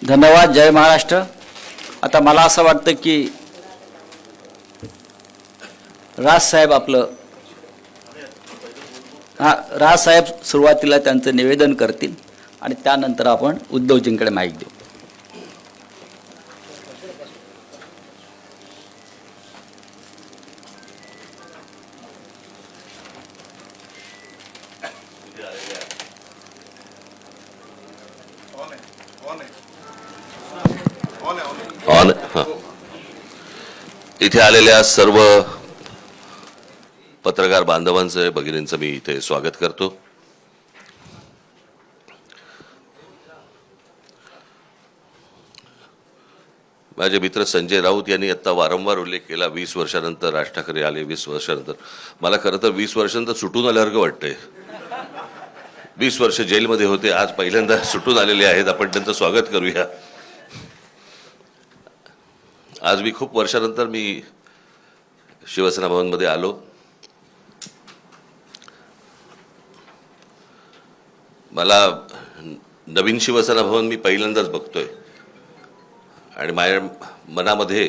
धन्यवाद. जय महाराष्ट्र. आता मला असं वाटतं की राजसाहेब राजसाहेब सुरुवातीला त्यांचं निवेदन करतील आणि त्यानंतर आपण उद्धवजींकडे माईक देऊ. इथे आलेल्या सर्व पत्रकार बांधवांचे भगिनींचं मी इथे स्वागत करतो. माझे मित्र संजय राऊत यांनी आता वारंवार उल्लेख केला 20 वर्षानंतर राज ठाकरे आले. 20 वर्षानंतर मला खरं तर 20 वर्षानंतर सुटून आल्यासारखं वाटतंय. 20 वर्ष जेलमध्ये होते, आज पहिल्यांदा सुटून आलेले आहेत. आपण त्यांचं स्वागत करूया. आज मी खूप वर्षानंतर मी शिवसेना भवनमध्ये आलो. मला नवीन शिवसेना भवन मी पहिल्यांदाच बघतोय आणि माझ्या मनामध्ये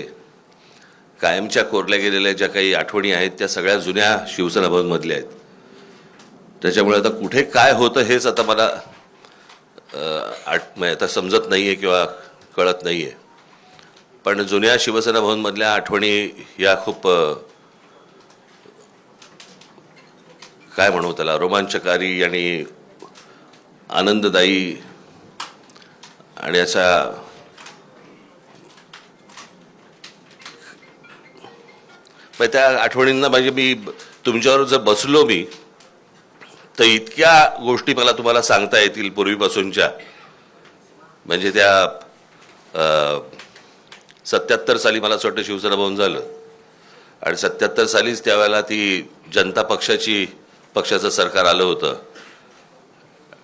कायमच्या कोरल्या गेलेल्या ज्या काही आठवणी आहेत त्या सगळ्या जुन्या शिवसेना भवनमधल्या आहेत. त्याच्यामुळे आता कुठे काय होतं हेच आता मला आता समजत नाहीये किंवा कळत नाहीये. पण जुन्या शिवसेना भवनमधल्या आठवणी या खूप काय म्हणू त्याला रोमांचकारी आणि आनंददायी आणि अशा त्या आठवणींना म्हणजे मी तुमच्यावर जर बसलो मी तर इतक्या गोष्टी मला तुम्हाला सांगता येतील पूर्वीपासूनच्या. म्हणजे त्या 77 साली मला असं वाटतं शिवसेना भवन झालं आणि 77 सालीच त्यावेळेला ती जनता पक्षाचं सरकार आलं होतं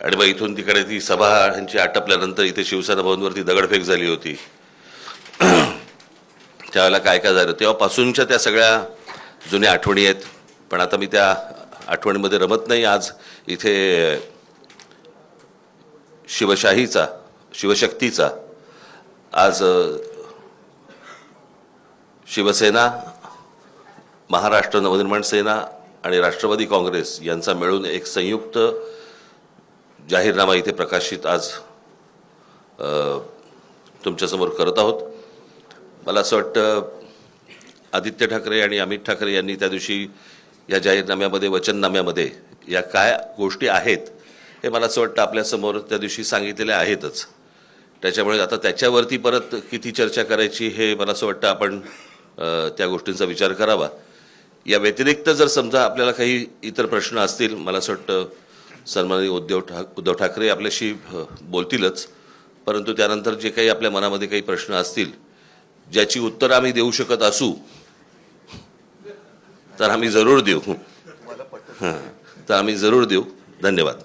आणि मग इथून तिकडे ती सभा ह्यांची आटपल्यानंतर इथे शिवसेना भवनवरती दगडफेक झाली होती. त्यावेळेला काय काय झालं तेव्हापासूनच्या त्या सगळ्या जुन्या आठवणी आहेत. पण आता मी त्या आठवणीमध्ये रमत नाही. आज इथे शिवशक्तीचा आज शिवसेना, महाराष्ट्र नवनिर्माण सेना आणि राष्ट्रवादी काँग्रेस यांचा मिळून एक संयुक्त जाहीरनामा इथे प्रकाशित आज तुमच्यासमोर करत आहोत. मला असं वाटतं आदित्य ठाकरे आणि अमित ठाकरे यांनी त्या दिवशी या जाहीरनाम्यामध्ये वचननाम्यामध्ये या काय गोष्टी आहेत हे मला असं वाटतं आपल्यासमोर त्या दिवशी सांगितलेल्या आहेतच. त्याच्यामुळे आता त्याच्यावरती परत किती चर्चा करायची हे मला असं वाटतं आपण त्या गोष्टींचा विचार करावा. या व्यतिरिक्त जर समजा आपल्याला काही इतर प्रश्न असतील मला असं वाटतं सन्माननीय उद्धव ठाकरे आपल्याशी बोलतीलच. परंतु त्यानंतर जे काही आपल्या मनामध्ये काही प्रश्न असतील ज्याची उत्तरं आम्ही देऊ शकत असू तर आम्ही जरूर देऊ. धन्यवाद.